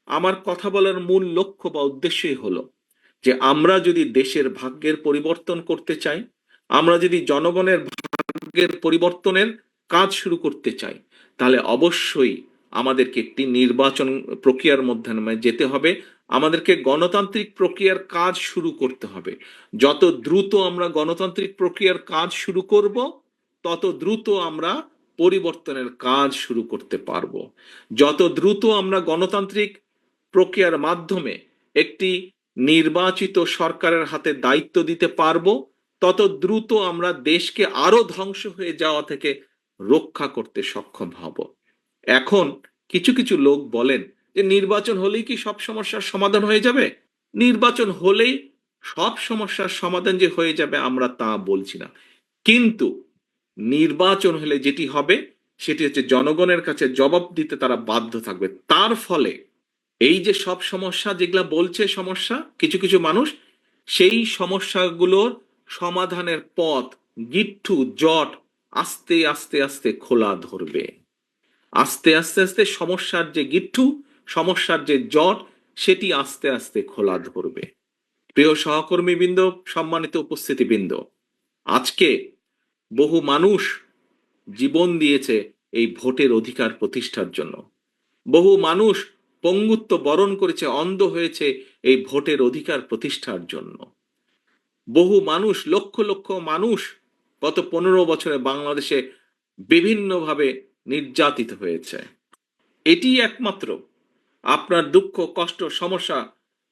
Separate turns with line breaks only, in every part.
আমার কথা বলার মূল লক্ষ্য বা উদ্দেশ্যই হলো যে আমরা যদি দেশের ভাগ্যের পরিবর্তন করতে চাই, আমরা যদি জনগণের ভাগ্যের পরিবর্তনের কাজ শুরু করতে চাই, তাহলে অবশ্যই আমাদেরকে একটি নির্বাচন প্রক্রিয়ার মাধ্যমে যেতে হবে। আমাদেরকে গণতান্ত্রিক প্রক্রিয়ার কাজ শুরু করতে হবে। যত দ্রুত আমরা গণতান্ত্রিক প্রক্রিয়ার কাজ শুরু করব, তত দ্রুত আমরা পরিবর্তনের কাজ শুরু করতে পারবো। যত দ্রুত আমরা গণতান্ত্রিক প্রক্রিয়ার মাধ্যমে একটি নির্বাচিত সরকারের হাতে দায়িত্ব দিতে পারবো, তত দ্রুত আমরা দেশকে আরো ধ্বংস হয়ে যাওয়া থেকে রক্ষা করতে সক্ষম হব। এখন কিছু কিছু লোক বলেন যে নির্বাচন হলেই কি সব সমস্যার সমাধান হয়ে যাবে। নির্বাচন হলেই সব সমস্যার সমাধান যে হয়ে যাবে আমরা তা বলছি না, কিন্তু নির্বাচন হলে যেটি হবে সেটি হচ্ছে জনগণের কাছে জবাব দিতে তারা বাধ্য থাকবে। তার ফলে এই যে সব সমস্যা যেগুলা বলছে সমস্যা কিছু কিছু মানুষ, সেই সমস্যাগুলোর সমাধানের পথ, গিট্টু জট আস্তে আস্তে আস্তে খোলা ধরবে। আস্তে আস্তে আস্তে সমস্যার যে গিট্টু, সমস্যার যে জট, সেটি আস্তে আস্তে খোলা ধরবে। প্রিয় সহকর্মীবৃন্দ, সম্মানিত উপস্থিতিবৃন্দ, আজকে বহু মানুষ জীবন দিয়েছে এই ভোটের অধিকার প্রতিষ্ঠার জন্য। বহু মানুষ পঙ্গুত্ব বরণ করেছে, অন্ধ হয়েছে এই ভোটের অধিকার প্রতিষ্ঠার জন্য। বহু মানুষ, লক্ষ লক্ষ মানুষ গত 15 বছরে বাংলাদেশে বিভিন্নভাবে নির্যাতিত হয়েছে। এটি একমাত্র আপনার দুঃখ, কষ্ট, সমস্যা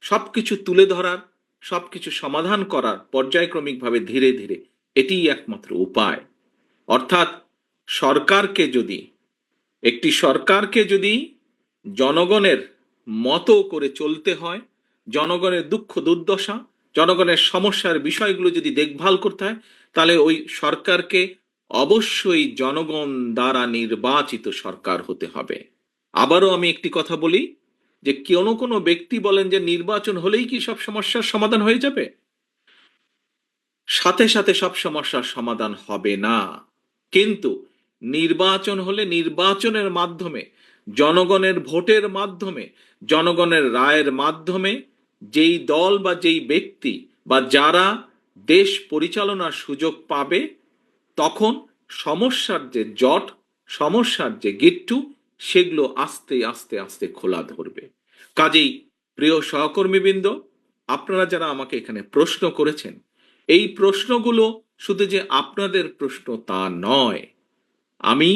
সবকিছু তুলে ধরার, সবকিছু সমাধান করার পর্যায়ক্রমিকভাবে ধীরে ধীরে এটিই একমাত্র উপায়। অর্থাৎ সরকারকে যদি, একটি সরকারকে যদি জনগণের মতো করে চলতে হয়, জনগণের দুঃখ দুর্দশা, জনগণের সমস্যার বিষয়গুলো যদি দেখভাল করতে হয়, তাহলে ওই সরকারকে অবশ্যই জনগণ দ্বারা নির্বাচিত সরকার হতে হবে। আবারও আমি একটি কথা বলি যে কোনো ব্যক্তি বলেন যে নির্বাচন হলেই কি সব সমস্যার সমাধান হয়ে যাবে। সাথে সাথে সব সমস্যার সমাধান হবে না, কিন্তু নির্বাচন হলে নির্বাচনের মাধ্যমে, জনগণের ভোটের মাধ্যমে, জনগণের রায়ের মাধ্যমে যেই দল বা যেই ব্যক্তি বা যারা দেশ পরিচালনার সুযোগ পাবে, তখন সমস্যার যে জট, সমস্যার যে গিট্টু, সেগুলো আস্তে আস্তে আস্তে খোলা ধরবে। কাজেই প্রিয় সহকর্মীবৃন্দ, আপনারা যারা আমাকে এখানে প্রশ্ন করেছেন, এই প্রশ্নগুলো শুধু যে আপনাদের প্রশ্ন তা নয়। আমি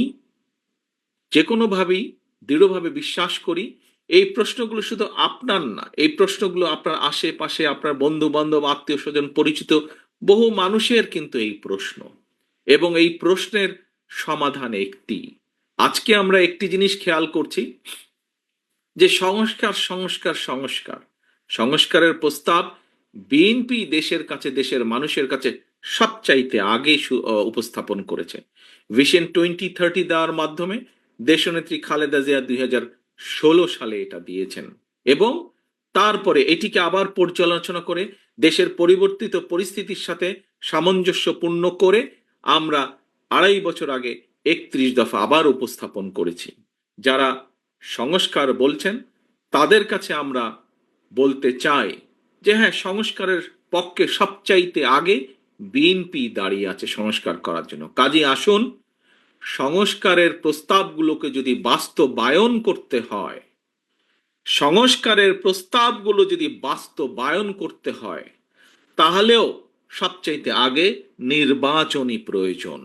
যে কোনোভাবেই দৃঢ়ভাবে বিশ্বাস করি এই প্রশ্নগুলো শুধু আপনার না, এই প্রশ্নগুলো আপনার আশেপাশে, আপনার বন্ধু বান্ধব, আত্মীয় স্বজন, পরিচিত বহু মানুষের কিন্তু এই প্রশ্ন, এবং এই প্রশ্নের সমাধান একটি। আজকে আমরা একটি জিনিস খেয়াল করছি যে সংস্কার সংস্কার সংস্কার, সংস্কারের প্রস্তাব বিএনপি দেশের কাছে, দেশের মানুষের কাছে সবচাইতে আগে উপস্থাপন করেছে। ভিশন 2030 দেওয়ার মাধ্যমে দেশনেত্রী খালেদা জিয়া 2016 সালে এটা দিয়েছেন, এবং তারপরে এটিকে আবার পর্যালোচনা করে দেশের পরিবর্তিত পরিস্থিতির সাথে সামঞ্জস্যপূর্ণ করে আমরা 2.5 বছর আগে 31 দফা আবার উপস্থাপন করেছি। যারা সংস্কার বলছেন তাদের কাছে আমরা বলতে চাই যে হ্যাঁ, সংস্কারের পক্ষে সবচাইতে আগে বিএনপি দাঁড়িয়ে আছে সংস্কার করার জন্য। কাজে আসুন, সংস্কারের প্রস্তাবগুলোকে যদি বাস্তবায়ন করতে হয়, সংস্কারের প্রস্তাবগুলো যদি বাস্তবায়ন করতে হয়, তাহলেও সবচাইতে আগে নির্বাচনী প্রয়োজন।